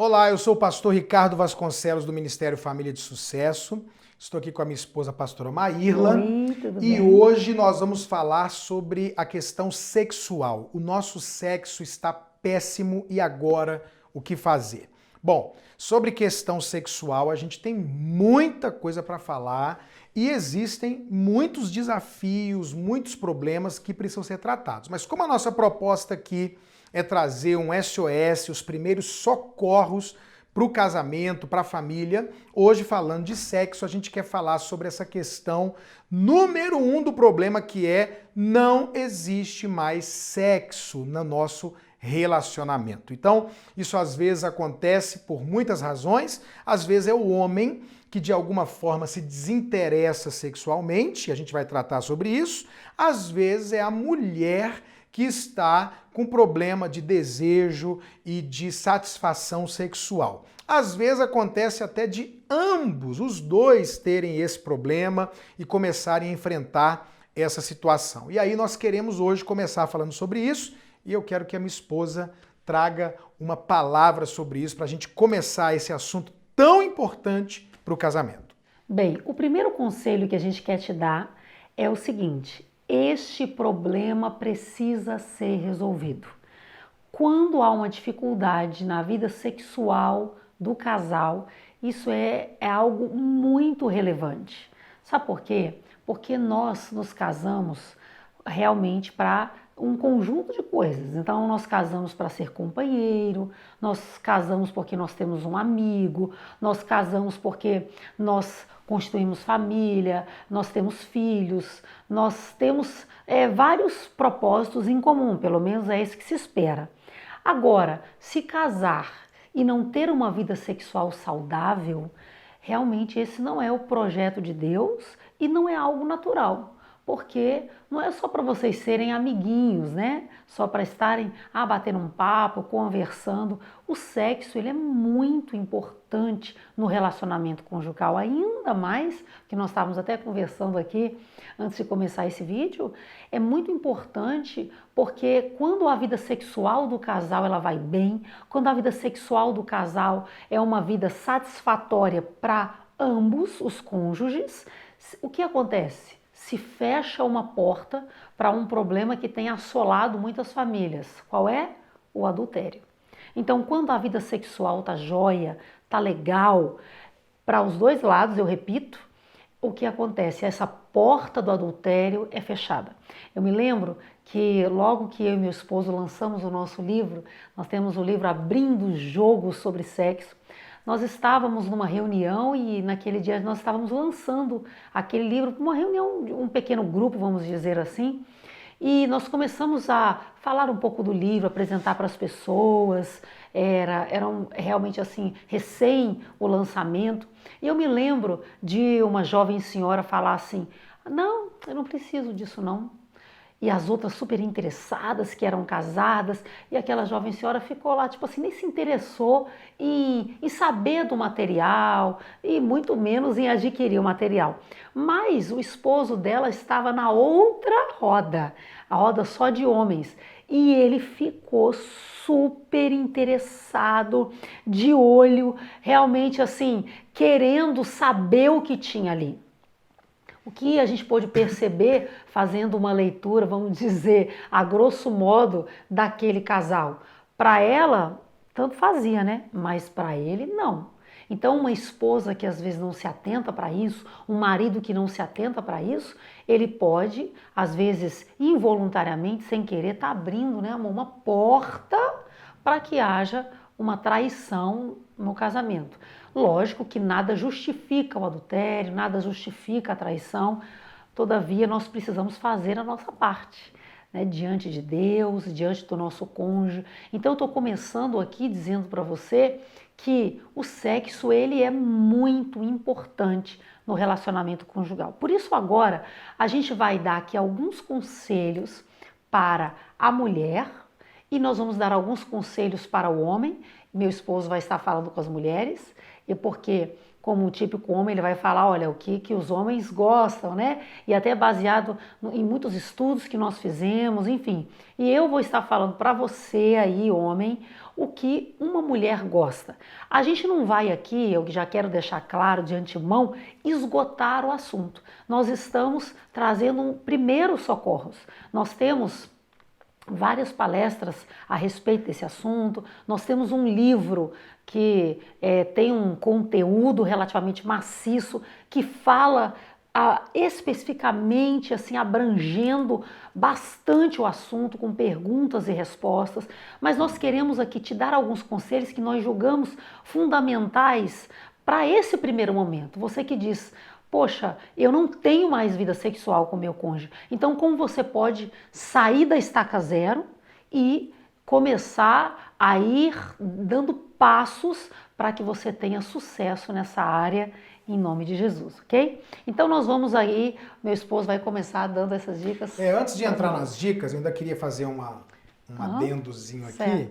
Olá, eu sou o pastor Ricardo Vasconcelos do Ministério Família de Sucesso. Estou aqui com a minha esposa, a pastora Maírla, Oi, tudo e bem? hoje nós vamos falar sobre a questão sexual. O nosso sexo está péssimo e agora o que fazer? Bom, sobre questão sexual a gente tem muita coisa para falar e existem muitos desafios, muitos problemas que precisam ser tratados. Mas como a nossa proposta aqui é trazer um SOS, os primeiros socorros para o casamento, para a família. Hoje, falando de sexo, a gente quer falar sobre essa questão número 1 do problema, que é não existe mais sexo no nosso relacionamento. Então, isso às vezes acontece por muitas razões, às vezes é o homem que de alguma forma se desinteressa sexualmente, a gente vai tratar sobre isso, às vezes é a mulher que está com problema de desejo e de satisfação sexual. Às vezes acontece até de ambos, os dois terem esse problema e começarem a enfrentar essa situação. E aí nós queremos hoje começar falando sobre isso e eu quero que a minha esposa traga uma palavra sobre isso para a gente começar esse assunto tão importante para o casamento. Bem, o primeiro conselho que a gente quer te dar é o seguinte: este problema precisa ser resolvido. Quando há uma dificuldade na vida sexual do casal, isso é algo muito relevante. Sabe por quê? Porque nós nos casamos realmente para um conjunto de coisas. Então, nós casamos para ser companheiro, nós casamos porque nós temos um amigo, nós casamos porque nós constituímos família, nós temos filhos, nós temos vários propósitos em comum, pelo menos é isso que se espera. Agora, se casar e não ter uma vida sexual saudável, realmente esse não é o projeto de Deus e não é algo natural. Porque não é só para vocês serem amiguinhos, né? Só para estarem batendo um papo, conversando. O sexo, ele é muito importante no relacionamento conjugal, ainda mais que nós estávamos até conversando aqui antes de começar esse vídeo, é muito importante porque quando a vida sexual do casal ela vai bem, quando a vida sexual do casal é uma vida satisfatória para ambos os cônjuges, o que acontece? Se fecha uma porta para um problema que tem assolado muitas famílias. Qual é? O adultério. Então, quando a vida sexual tá jóia, tá legal, para os dois lados, eu repito, o que acontece? Essa porta do adultério é fechada. Eu me lembro que logo que eu e meu esposo lançamos o nosso livro, nós temos o livro Abrindo o Jogo sobre Sexo, nós estávamos numa reunião e naquele dia nós estávamos lançando aquele livro para uma reunião, um pequeno grupo, vamos dizer assim, e nós começamos a falar um pouco do livro, apresentar para as pessoas, era realmente assim, recém o lançamento. E eu me lembro de uma jovem senhora falar assim, não, eu não preciso disso não. E as outras super interessadas, que eram casadas, e aquela jovem senhora ficou lá, tipo assim, nem se interessou em saber do material, e muito menos em adquirir o material. Mas o esposo dela estava na outra roda, a roda só de homens, e ele ficou super interessado, de olho, realmente assim, querendo saber o que tinha ali. O que a gente pôde perceber fazendo uma leitura, vamos dizer, a grosso modo, daquele casal? Para ela, tanto fazia, né? Mas para ele, não. Então, uma esposa que às vezes não se atenta para isso, um marido que não se atenta para isso, ele pode, às vezes, involuntariamente, sem querer, estar abrindo, né, amor, uma porta para que haja uma traição no casamento. Lógico que nada justifica o adultério, nada justifica a traição, todavia nós precisamos fazer a nossa parte, né, diante de Deus, diante do nosso cônjuge. Então eu estou começando aqui dizendo para você que o sexo ele é muito importante no relacionamento conjugal. Por isso agora a gente vai dar aqui alguns conselhos para a mulher e nós vamos dar alguns conselhos para o homem. Meu esposo vai estar falando com as mulheres, e porque, como um típico homem, ele vai falar, olha, o que os homens gostam, né? E até baseado em muitos estudos que nós fizemos, enfim. E eu vou estar falando para você aí, homem, o que uma mulher gosta. A gente não vai aqui, eu já quero deixar claro de antemão, esgotar o assunto. Nós estamos trazendo primeiros socorros. Nós temos várias palestras a respeito desse assunto. Nós temos um livro que tem um conteúdo relativamente maciço que fala especificamente, assim, abrangendo bastante o assunto, com perguntas e respostas, mas nós queremos aqui te dar alguns conselhos que nós julgamos fundamentais para esse primeiro momento. Você que diz, poxa, eu não tenho mais vida sexual com meu cônjuge. Então, como você pode sair da estaca zero e começar a ir dando passos para que você tenha sucesso nessa área, em nome de Jesus, ok? Então, nós vamos aí, meu esposo vai começar dando essas dicas. Antes de entrar nas dicas, eu ainda queria fazer um adendozinho aqui e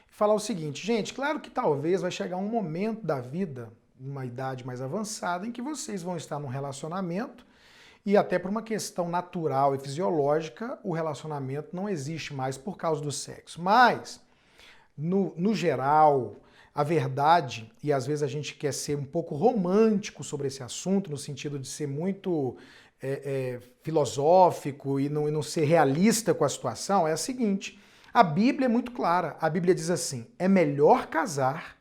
falar o seguinte, gente, claro que talvez vai chegar um momento da vida, uma idade mais avançada, em que vocês vão estar num relacionamento e até por uma questão natural e fisiológica, o relacionamento não existe mais por causa do sexo. Mas, no geral, a verdade, e às vezes a gente quer ser um pouco romântico sobre esse assunto, no sentido de ser muito filosófico e não ser realista com a situação, é a seguinte, a Bíblia é muito clara, a Bíblia diz assim, é melhor casar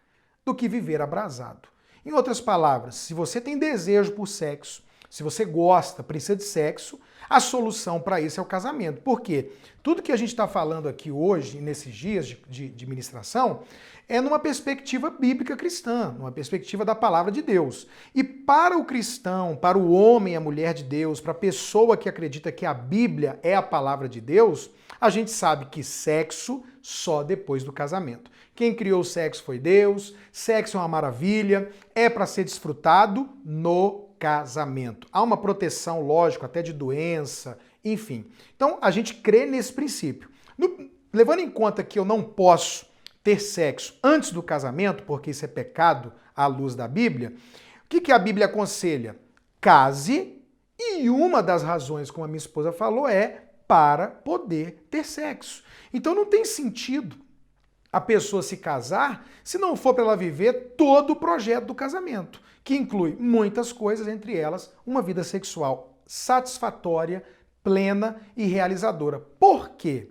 do que viver abrasado. Em outras palavras, se você tem desejo por sexo, se você gosta, precisa de sexo, a solução para isso é o casamento. Por quê? Tudo que a gente está falando aqui hoje, nesses dias de ministração, é numa perspectiva bíblica cristã, numa perspectiva da palavra de Deus. E para o cristão, para o homem, a mulher de Deus, para a pessoa que acredita que a Bíblia é a palavra de Deus, a gente sabe que sexo só depois do casamento. Quem criou o sexo foi Deus, sexo é uma maravilha, é para ser desfrutado no casamento. Há uma proteção, lógico, até de doença, enfim. Então, a gente crê nesse princípio. Levando em conta que eu não posso ter sexo antes do casamento, porque isso é pecado à luz da Bíblia, o que a Bíblia aconselha? Case, e uma das razões, como a minha esposa falou, é para poder ter sexo. Então não tem sentido a pessoa se casar se não for para ela viver todo o projeto do casamento, que inclui muitas coisas, entre elas uma vida sexual satisfatória, plena e realizadora. Por quê?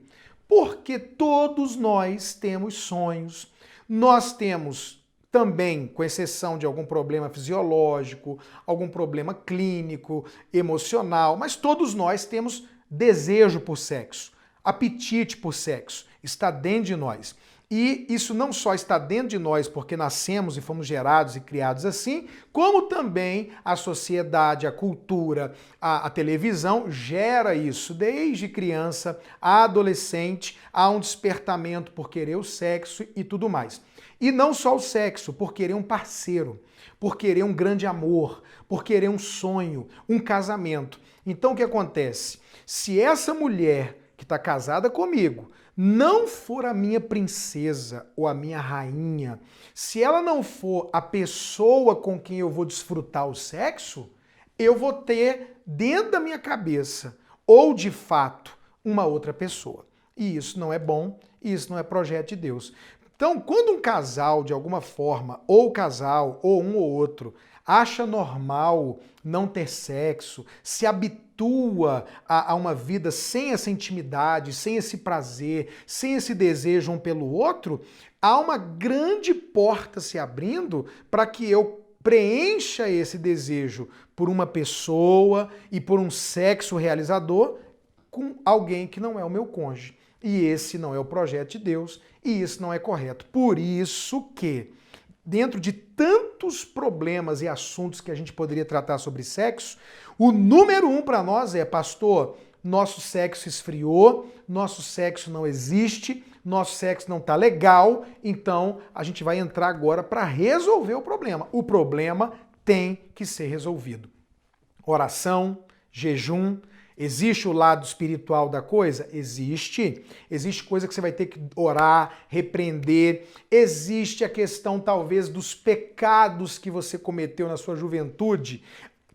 Porque todos nós temos sonhos, nós temos também, com exceção de algum problema fisiológico, algum problema clínico, emocional, mas todos nós temos desejo por sexo, apetite por sexo, está dentro de nós. E isso não só está dentro de nós porque nascemos e fomos gerados e criados assim, como também a sociedade, a cultura, a televisão gera isso. Desde criança a adolescente, há um despertamento por querer o sexo e tudo mais. E não só o sexo, por querer um parceiro, por querer um grande amor, por querer um sonho, um casamento. Então o que acontece? Se essa mulher que está casada comigo não for a minha princesa ou a minha rainha, se ela não for a pessoa com quem eu vou desfrutar o sexo, eu vou ter dentro da minha cabeça, ou de fato, uma outra pessoa. E isso não é bom, isso não é projeto de Deus. Então, quando um casal, de alguma forma, ou o casal, ou um ou outro, acha normal não ter sexo, se habitua a uma vida sem essa intimidade, sem esse prazer, sem esse desejo um pelo outro, há uma grande porta se abrindo para que eu preencha esse desejo por uma pessoa e por um sexo realizador com alguém que não é o meu cônjuge. E esse não é o projeto de Deus e isso não é correto. Por isso que, dentro de tantos problemas e assuntos que a gente poderia tratar sobre sexo, o número 1 para nós é, pastor, nosso sexo esfriou, nosso sexo não existe, nosso sexo não tá legal, então a gente vai entrar agora para resolver o problema. O problema tem que ser resolvido. Oração, jejum, Existe o lado espiritual da coisa? Existe. Existe coisa que você vai ter que orar, repreender. Existe a questão, talvez, dos pecados que você cometeu na sua juventude.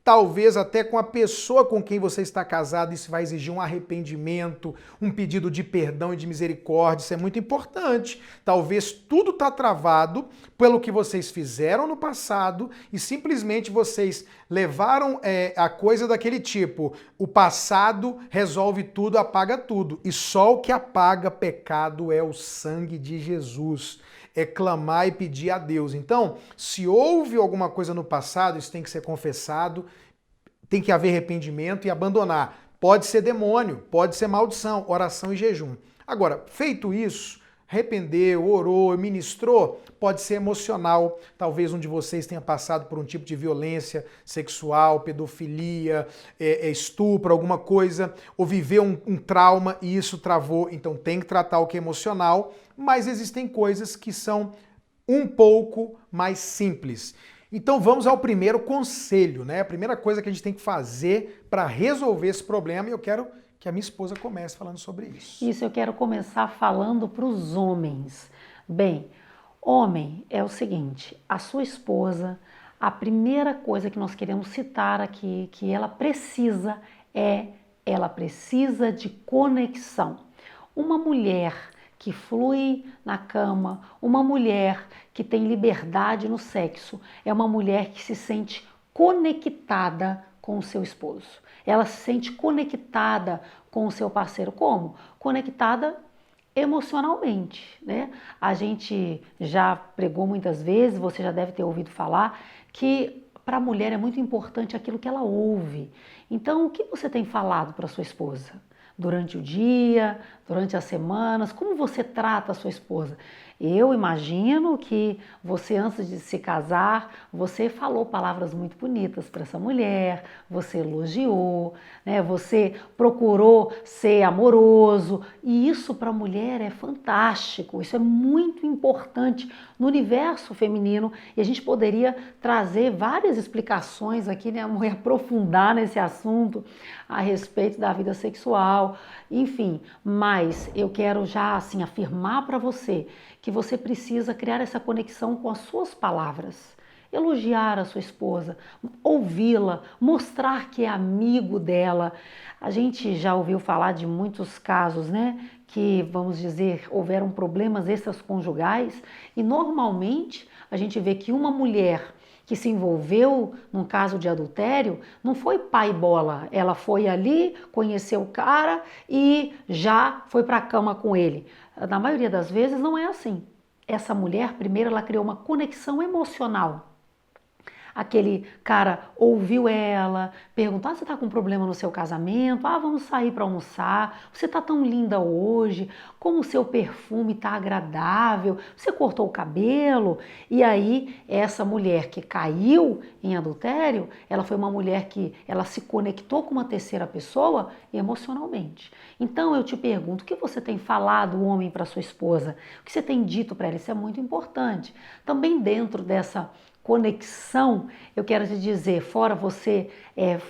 Talvez até com a pessoa com quem você está casado, isso vai exigir um arrependimento, um pedido de perdão e de misericórdia, isso é muito importante. Talvez tudo está travado pelo que vocês fizeram no passado e simplesmente vocês levaram a coisa daquele tipo, o passado resolve tudo, apaga tudo, e só o que apaga pecado é o sangue de Jesus. É clamar e pedir a Deus. Então, se houve alguma coisa no passado, isso tem que ser confessado, tem que haver arrependimento e abandonar. Pode ser demônio, pode ser maldição, oração e jejum. Agora, feito isso, arrependeu, orou, ministrou, pode ser emocional. Talvez um de vocês tenha passado por um tipo de violência sexual, pedofilia, estupro, alguma coisa, ou viveu um trauma e isso travou. Então tem que tratar o que é emocional, mas existem coisas que são um pouco mais simples. Então vamos ao primeiro conselho, né? A primeira coisa que a gente tem que fazer para resolver esse problema, e eu quero que a minha esposa comece falando sobre isso. Isso, eu quero começar falando para os homens. Bem, homem é o seguinte, a sua esposa, a primeira coisa que nós queremos citar aqui, que ela precisa de conexão. Uma mulher que flui na cama, uma mulher que tem liberdade no sexo, é uma mulher que se sente conectada com o seu esposo. Ela se sente conectada com o seu parceiro. Como? Conectada emocionalmente, né? A gente já pregou muitas vezes, você já deve ter ouvido falar, que para a mulher é muito importante aquilo que ela ouve. Então, o que você tem falado para sua esposa? Durante o dia, durante as semanas, como você trata a sua esposa? Eu imagino que você, antes de se casar, você falou palavras muito bonitas para essa mulher, você elogiou, né? Você procurou ser amoroso, e isso para a mulher é fantástico, isso é muito importante no universo feminino, e a gente poderia trazer várias explicações aqui, né, amor, e aprofundar nesse assunto a respeito da vida sexual, enfim, mas eu quero já assim afirmar para você que você precisa criar essa conexão com as suas palavras. Elogiar a sua esposa, ouvi-la, mostrar que é amigo dela. A gente já ouviu falar de muitos casos, né? Que, vamos dizer, houveram problemas extraconjugais e normalmente a gente vê que uma mulher que se envolveu num caso de adultério, não foi pai bola, ela foi ali, conheceu o cara e já foi para a cama com ele. Na maioria das vezes não é assim. Essa mulher, primeiro, ela criou uma conexão emocional. Aquele cara ouviu ela, perguntou, você tá com problema no seu casamento? Vamos sair para almoçar, você tá tão linda hoje, como o seu perfume tá agradável, você cortou o cabelo? E aí, essa mulher que caiu em adultério, ela foi uma mulher que ela se conectou com uma terceira pessoa emocionalmente. Então, eu te pergunto, o que você tem falado, homem, para sua esposa? O que você tem dito para ela? Isso é muito importante. Também dentro dessa conexão, eu quero te dizer, fora você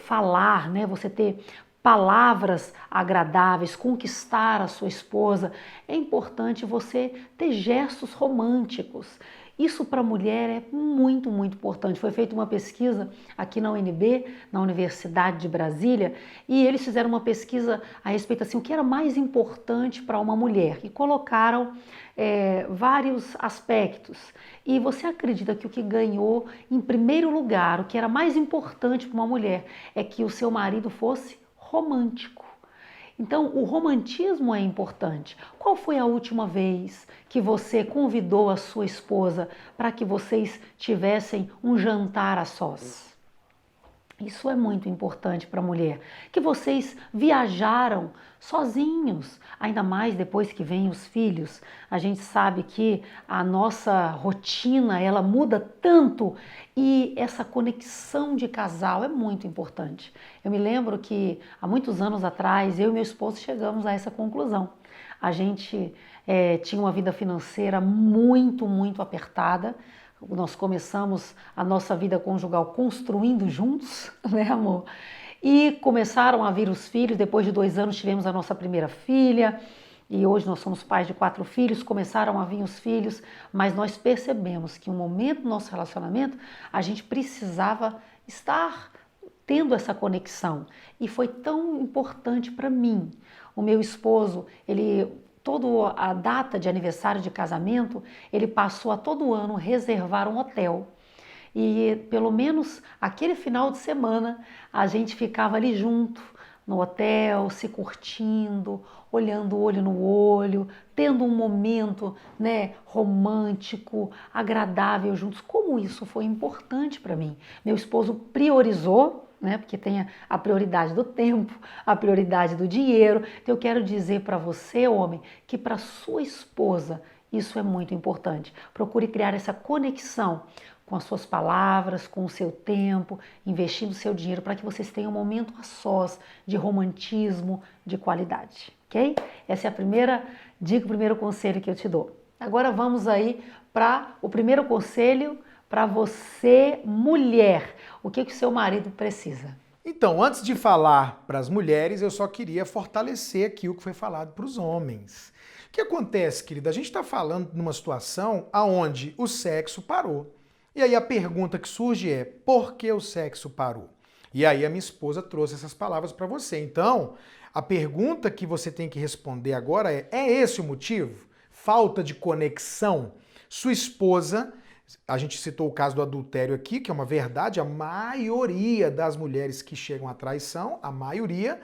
falar, né, você ter palavras agradáveis, conquistar a sua esposa, é importante você ter gestos românticos. Isso para a mulher é muito, muito importante. Foi feita uma pesquisa aqui na UNB, na Universidade de Brasília, e eles fizeram uma pesquisa a respeito assim, o que era mais importante para uma mulher, e colocaram vários aspectos. E você acredita que o que ganhou em primeiro lugar, o que era mais importante para uma mulher, é que o seu marido fosse romântico. Então, o romantismo é importante. Qual foi a última vez que você convidou a sua esposa para que vocês tivessem um jantar a sós? Isso é muito importante para a mulher. Que vocês viajaram sozinhos, ainda mais depois que vêm os filhos. A gente sabe que a nossa rotina, ela muda tanto e essa conexão de casal é muito importante. Eu me lembro que há muitos anos atrás, eu e meu esposo chegamos a essa conclusão. A gente tinha uma vida financeira muito, muito apertada. Nós começamos a nossa vida conjugal construindo juntos, né, amor? E começaram a vir os filhos, depois de 2 anos tivemos a nossa primeira filha, e hoje nós somos pais de 4 filhos, começaram a vir os filhos, mas nós percebemos que em um momento do nosso relacionamento, a gente precisava estar tendo essa conexão. E foi tão importante para mim. O meu esposo, toda a data de aniversário de casamento, ele passou a todo ano reservar um hotel. E pelo menos aquele final de semana a gente ficava ali junto no hotel, se curtindo, olhando olho no olho, tendo um momento, né, romântico, agradável juntos. Como isso foi importante para mim. Meu esposo priorizou, né, porque tem a prioridade do tempo, a prioridade do dinheiro. Então eu quero dizer para você, homem, que para sua esposa isso é muito importante. Procure criar essa conexão com as suas palavras, com o seu tempo, investindo o seu dinheiro para que vocês tenham um momento a sós de romantismo, de qualidade, ok? Essa é a primeira dica, o primeiro conselho que eu te dou. Agora vamos aí para o primeiro conselho para você, mulher. O que o seu marido precisa? Então, antes de falar para as mulheres, eu só queria fortalecer aqui o que foi falado para os homens. O que acontece, querida? A gente está falando numa situação onde o sexo parou. E aí a pergunta que surge é, por que o sexo parou? E aí a minha esposa trouxe essas palavras para você. Então, a pergunta que você tem que responder agora é esse o motivo? Falta de conexão? Sua esposa, a gente citou o caso do adultério aqui, que é uma verdade, a maioria das mulheres que chegam à traição, a maioria,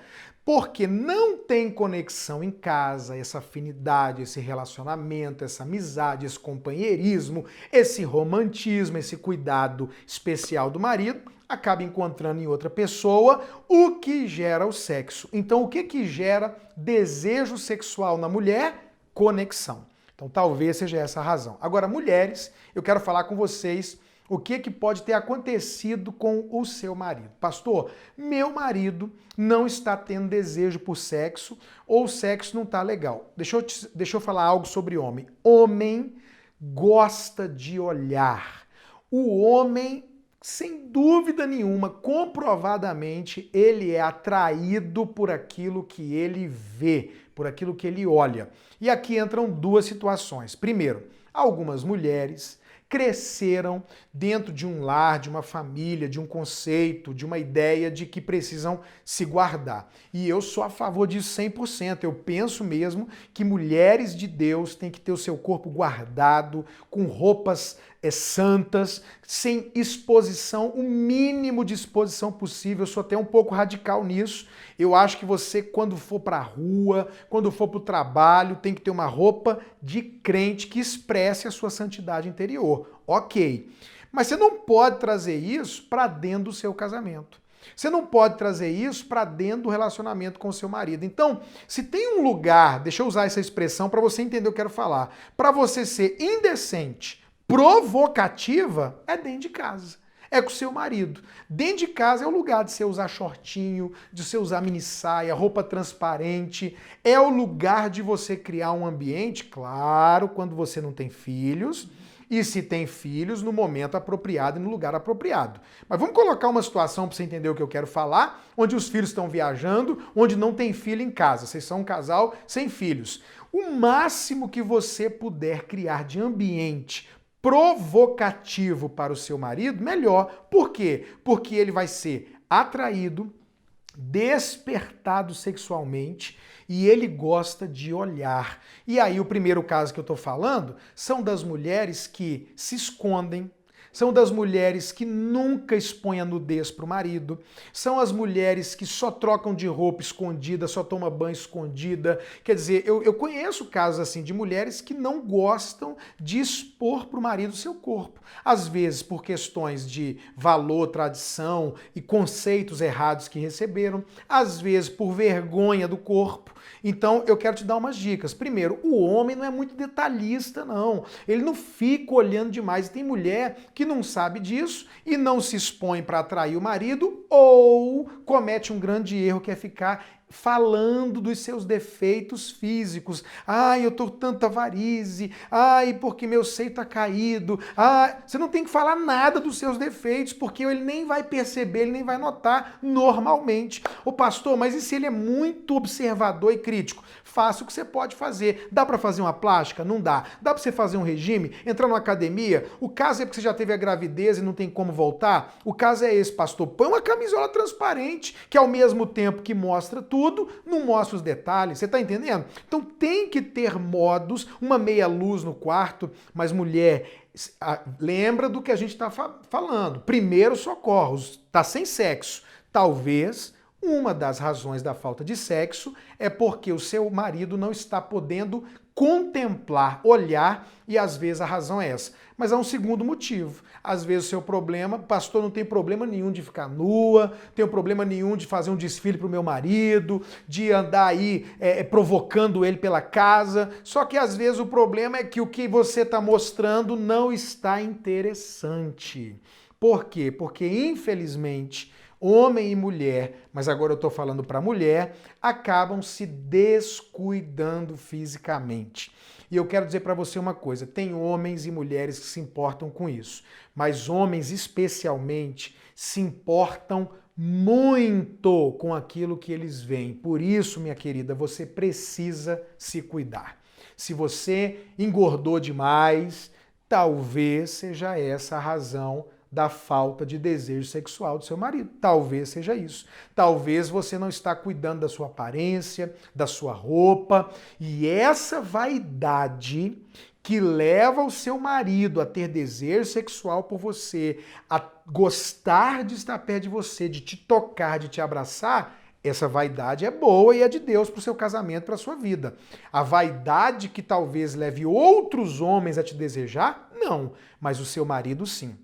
porque não tem conexão em casa, essa afinidade, esse relacionamento, essa amizade, esse companheirismo, esse romantismo, esse cuidado especial do marido, acaba encontrando em outra pessoa, o que gera o sexo. Então, o que gera desejo sexual na mulher? Conexão. Então, talvez seja essa a razão. Agora, mulheres, eu quero falar com vocês o que pode ter acontecido com o seu marido. Pastor, meu marido não está tendo desejo por sexo ou o sexo não está legal. Deixa eu falar algo sobre homem. Homem gosta de olhar. O homem, sem dúvida nenhuma, comprovadamente, ele é atraído por aquilo que ele vê, por aquilo que ele olha. E aqui entram duas situações. Primeiro, algumas mulheres cresceram dentro de um lar, de uma família, de um conceito, de uma ideia de que precisam se guardar. E eu sou a favor disso 100%. Eu penso mesmo que mulheres de Deus têm que ter o seu corpo guardado, com roupas santas, sem exposição, o mínimo de exposição possível. Eu sou até um pouco radical nisso. Eu acho que você, quando for para a rua, quando for para o trabalho, tem que ter uma roupa de crente que expresse a sua santidade interior. Ok. Mas você não pode trazer isso para dentro do seu casamento. Você não pode trazer isso para dentro do relacionamento com o seu marido. Então, se tem um lugar, deixa eu usar essa expressão para você entender o que eu quero falar, para você ser indecente, provocativa, é dentro de casa. É com o seu marido. Dentro de casa é o lugar de você usar shortinho, de você usar mini saia, roupa transparente. É o lugar de você criar um ambiente, claro, quando você não tem filhos, e se tem filhos, no momento apropriado e no lugar apropriado. Mas vamos colocar uma situação para você entender o que eu quero falar, onde os filhos estão viajando, onde não tem filho em casa. Vocês são um casal sem filhos. O máximo que você puder criar de ambiente provocativo para o seu marido, melhor. Por quê? Porque ele vai ser atraído, despertado sexualmente e ele gosta de olhar. E aí o primeiro caso que eu estou falando são das mulheres que se escondem, são das mulheres que nunca expõem a nudez para o marido, são as mulheres que só trocam de roupa escondida, só tomam banho escondida. Quer dizer, eu conheço casos assim de mulheres que não gostam de expor para o marido o seu corpo. Às vezes por questões de valor, tradição e conceitos errados que receberam, às vezes por vergonha do corpo. Então eu quero te dar umas dicas. Primeiro, o homem não é muito detalhista, não. Ele não fica olhando demais. E tem mulher que não sabe disso e não se expõe para atrair o marido ou comete um grande erro que é ficar falando dos seus defeitos físicos. Ai, eu tô com tanta varize. Ai, porque meu seio tá caído. Ah, você não tem que falar nada dos seus defeitos, porque ele nem vai perceber, ele nem vai notar normalmente. Ô pastor, mas e se ele é muito observador e crítico? Faça o que você pode fazer. Dá para fazer uma plástica? Não dá. Dá para você fazer um regime? Entrar numa academia? O caso é porque você já teve a gravidez e não tem como voltar? O caso é esse, pastor. Põe uma camisola transparente, que ao mesmo tempo que mostra tudo, não mostra os detalhes. Você tá entendendo? Então tem que ter modos, uma meia luz no quarto, mas mulher, lembra do que a gente está falando. Primeiros socorros, tá sem sexo. Talvez uma das razões da falta de sexo é porque o seu marido não está podendo contemplar, olhar, e às vezes a razão é essa. Mas há um segundo motivo. Às vezes o seu problema, pastor, não tem problema nenhum de ficar nua, tem problema nenhum de fazer um desfile para o meu marido, de andar aí provocando ele pela casa, só que às vezes o problema é que o que você está mostrando não está interessante. Por quê? Porque infelizmente homem e mulher, mas agora eu estou falando para mulher, acabam se descuidando fisicamente. E eu quero dizer para você uma coisa, tem homens e mulheres que se importam com isso, mas homens especialmente se importam muito com aquilo que eles veem. Por isso, minha querida, você precisa se cuidar. Se você engordou demais, talvez seja essa a razão da falta de desejo sexual do seu marido. Talvez seja isso. Talvez você não está cuidando da sua aparência, da sua roupa, e essa vaidade que leva o seu marido a ter desejo sexual por você, a gostar de estar perto de você, de te tocar, de te abraçar, essa vaidade é boa e é de Deus para o seu casamento, para a sua vida. A vaidade que talvez leve outros homens a te desejar, não, mas o seu marido sim.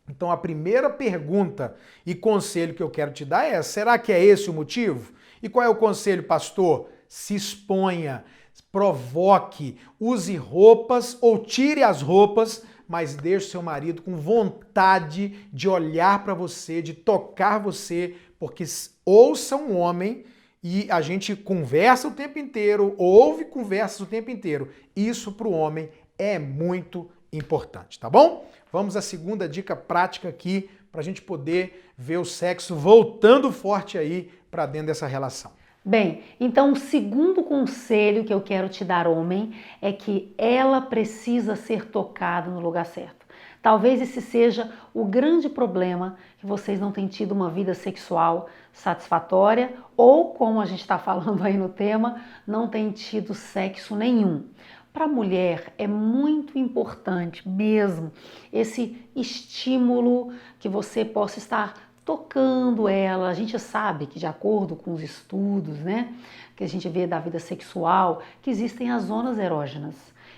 Então a primeira pergunta e conselho que eu quero te dar é: será que é esse o motivo? E qual é o conselho, pastor? Se exponha, provoque, use roupas ou tire as roupas, mas deixe seu marido com vontade de olhar para você, de tocar você, porque ouça um homem e a gente conversa o tempo inteiro, ouve conversas o tempo inteiro. Isso para o homem é muito importante, tá bom? Vamos à segunda dica prática aqui para a gente poder ver o sexo voltando forte aí para dentro dessa relação. Bem, então o segundo conselho que eu quero te dar, homem, é que ela precisa ser tocada no lugar certo. Talvez esse seja o grande problema, que vocês não têm tido uma vida sexual satisfatória ou, como a gente está falando aí no tema, não têm tido sexo nenhum. Para a mulher é muito importante mesmo esse estímulo que você possa estar tocando ela. A gente sabe que, de acordo com os estudos, né, que a gente vê da vida sexual, que existem as zonas erógenas.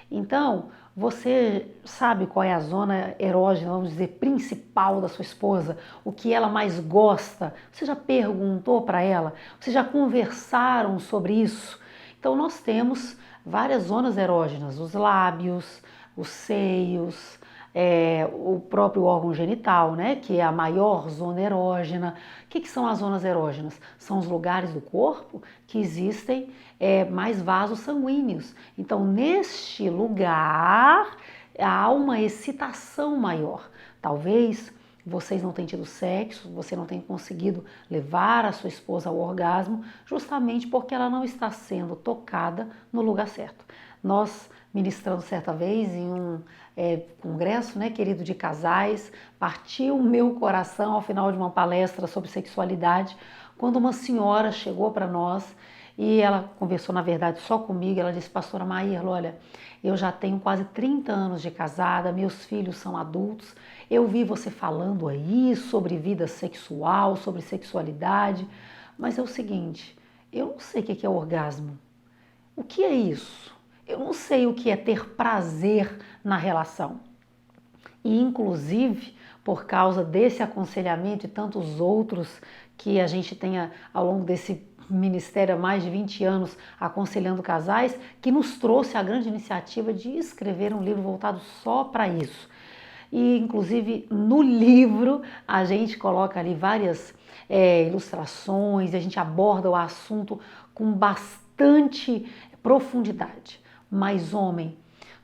Então, você sabe qual é a zona erógena, vamos dizer, principal da sua esposa? O que ela mais gosta? Você já perguntou para ela? Vocês já conversaram sobre isso? Então, nós temos várias zonas erógenas, os lábios, os seios, o próprio órgão genital, né, que é a maior zona erógena. O que são as zonas erógenas? São os lugares do corpo que existem mais vasos sanguíneos. Então, neste lugar, há uma excitação maior. Talvez vocês não tenham tido sexo, você não tenha conseguido levar a sua esposa ao orgasmo, justamente porque ela não está sendo tocada no lugar certo. Nós, ministrando certa vez em um congresso, né, querido, de casais, partiu o meu coração ao final de uma palestra sobre sexualidade, quando uma senhora chegou para nós e ela conversou, na verdade, só comigo. Ela disse: pastora Maírla, olha, eu já tenho quase 30 anos de casada, meus filhos são adultos, eu vi você falando aí sobre vida sexual, sobre sexualidade, mas é o seguinte, eu não sei o que é orgasmo. O que é isso? Eu não sei o que é ter prazer na relação. E, inclusive, por causa desse aconselhamento e tantos outros que a gente tenha ao longo desse ministério há mais de 20 anos aconselhando casais, que nos trouxe a grande iniciativa de escrever um livro voltado só para isso. E, inclusive, no livro a gente coloca ali várias ilustrações, e a gente aborda o assunto com bastante profundidade. Mas, homem,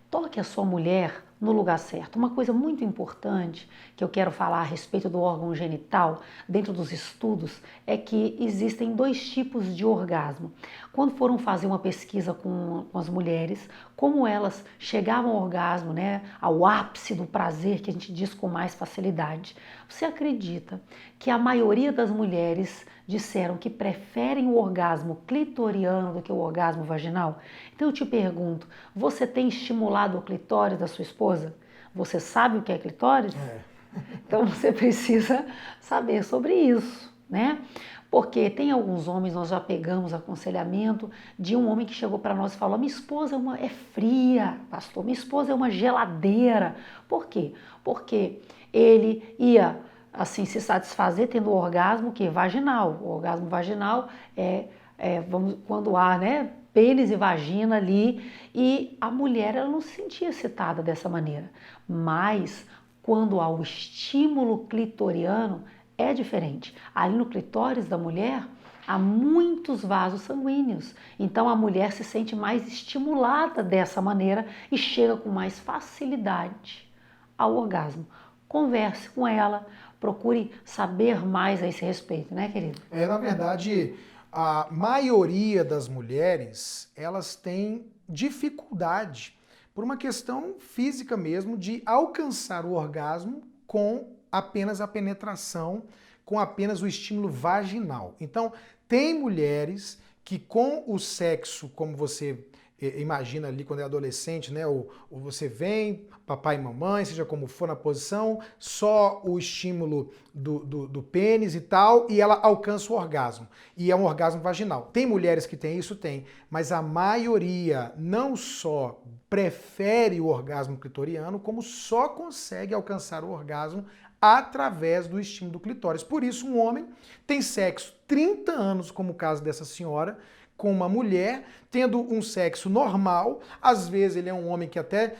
toque a sua mulher no lugar certo. Uma coisa muito importante que eu quero falar a respeito do órgão genital, dentro dos estudos, é que existem 2 tipos de orgasmo. Quando foram fazer uma pesquisa com as mulheres, como elas chegavam ao orgasmo, né, ao ápice do prazer, que a gente diz com mais facilidade, você acredita que a maioria das mulheres disseram que preferem o orgasmo clitoriano do que o orgasmo vaginal? Então eu te pergunto, você tem estimulado o clitóris da sua esposa? Você sabe o que é clitóris? Então você precisa saber sobre isso, né? Porque tem alguns homens, nós já pegamos aconselhamento de um homem que chegou para nós e falou: minha esposa é fria, pastor, minha esposa é uma geladeira. Por quê? Porque ele ia assim se satisfazer tendo o orgasmo que vaginal. O orgasmo vaginal quando há, né, pênis e vagina ali, e a mulher ela não se sentia excitada dessa maneira. Mas quando há o estímulo clitoriano é diferente. Ali no clitóris da mulher há muitos vasos sanguíneos. Então a mulher se sente mais estimulada dessa maneira e chega com mais facilidade ao orgasmo. Converse com ela, procure saber mais a esse respeito, né, querido? Na verdade, a maioria das mulheres, elas têm dificuldade, por uma questão física mesmo, de alcançar o orgasmo com apenas a penetração, com apenas o estímulo vaginal. Então, tem mulheres que com o sexo, como você imagina ali quando é adolescente, né? Ou você vem, papai e mamãe, seja como for na posição, só o estímulo do pênis e tal, e ela alcança o orgasmo. E é um orgasmo vaginal. Tem mulheres que têm isso? Tem. Mas a maioria não só prefere o orgasmo clitoriano, como só consegue alcançar o orgasmo através do estímulo do clitóris. Por isso, um homem tem sexo 30 anos, como o caso dessa senhora, com uma mulher, tendo um sexo normal. Às vezes ele é um homem que até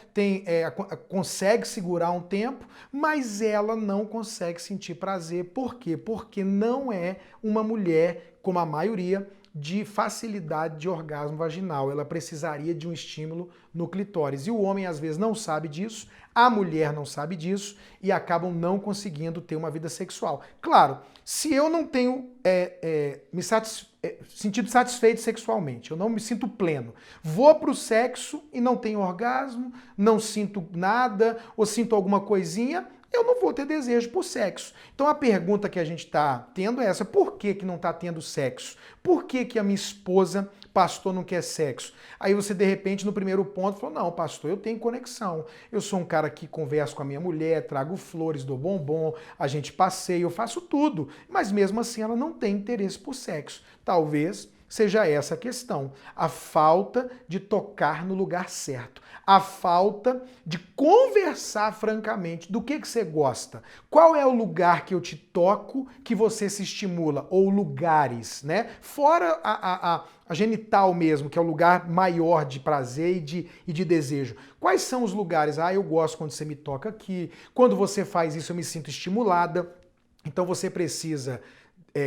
consegue segurar um tempo, mas ela não consegue sentir prazer. Por quê? Porque não é uma mulher, como a maioria, de facilidade de orgasmo vaginal. Ela precisaria de um estímulo no clitóris. E o homem às vezes não sabe disso, a mulher não sabe disso e acabam não conseguindo ter uma vida sexual. Claro, se eu não tenho sentido satisfeito sexualmente, eu não me sinto pleno, vou pro sexo e não tenho orgasmo, não sinto nada ou sinto alguma coisinha, eu não vou ter desejo por sexo. Então a pergunta que a gente está tendo é essa: por que não está tendo sexo? Por que a minha esposa, pastor, não quer sexo? Aí você de repente no primeiro ponto falou: não, pastor, eu tenho conexão, eu sou um cara que converso com a minha mulher, trago flores, dou bombom, a gente passeia, eu faço tudo, mas mesmo assim ela não tem interesse por sexo. Talvez seja essa a questão, a falta de tocar no lugar certo, a falta de conversar francamente do que você gosta. Qual é o lugar que eu te toco que você se estimula? Ou lugares, né? Fora a genital mesmo, que é o lugar maior de prazer e de desejo. Quais são os lugares? Ah, eu gosto quando você me toca aqui, quando você faz isso eu me sinto estimulada. Então você precisa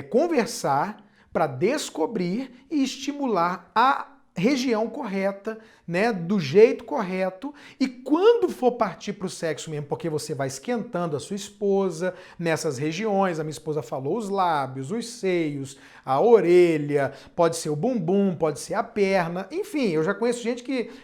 conversar para descobrir e estimular a região correta, né, do jeito correto, e quando for partir para o sexo mesmo, porque você vai esquentando a sua esposa nessas regiões, a minha esposa falou os lábios, os seios, a orelha, pode ser o bumbum, pode ser a perna, enfim, eu já conheço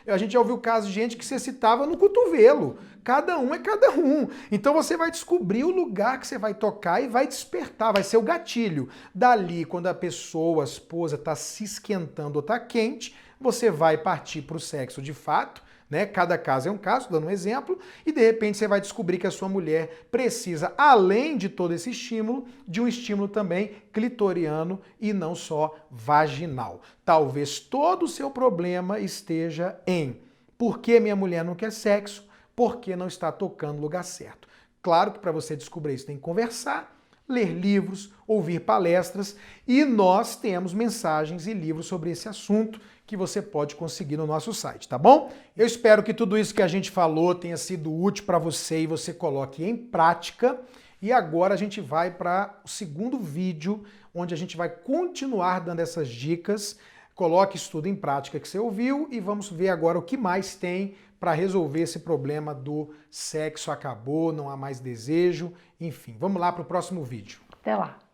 a gente já ouviu casos de gente que se excitava no cotovelo. Cada um é cada um. Então você vai descobrir o lugar que você vai tocar e vai despertar, vai ser o gatilho. Dali, quando a pessoa, a esposa, está se esquentando ou está quente, você vai partir para o sexo de fato, né? Cada caso é um caso, dando um exemplo, e de repente você vai descobrir que a sua mulher precisa, além de todo esse estímulo, de um estímulo também clitoriano e não só vaginal. Talvez todo o seu problema esteja em: por que minha mulher não quer sexo? Porque não está tocando no lugar certo. Claro que para você descobrir isso tem que conversar, ler livros, ouvir palestras, e nós temos mensagens e livros sobre esse assunto que você pode conseguir no nosso site, tá bom? Eu espero que tudo isso que a gente falou tenha sido útil para você e você coloque em prática. E agora a gente vai para o segundo vídeo, onde a gente vai continuar dando essas dicas. Coloque isso tudo em prática que você ouviu e vamos ver agora o que mais tem para resolver esse problema do sexo acabou, não há mais desejo, enfim. Vamos lá para o próximo vídeo. Até lá!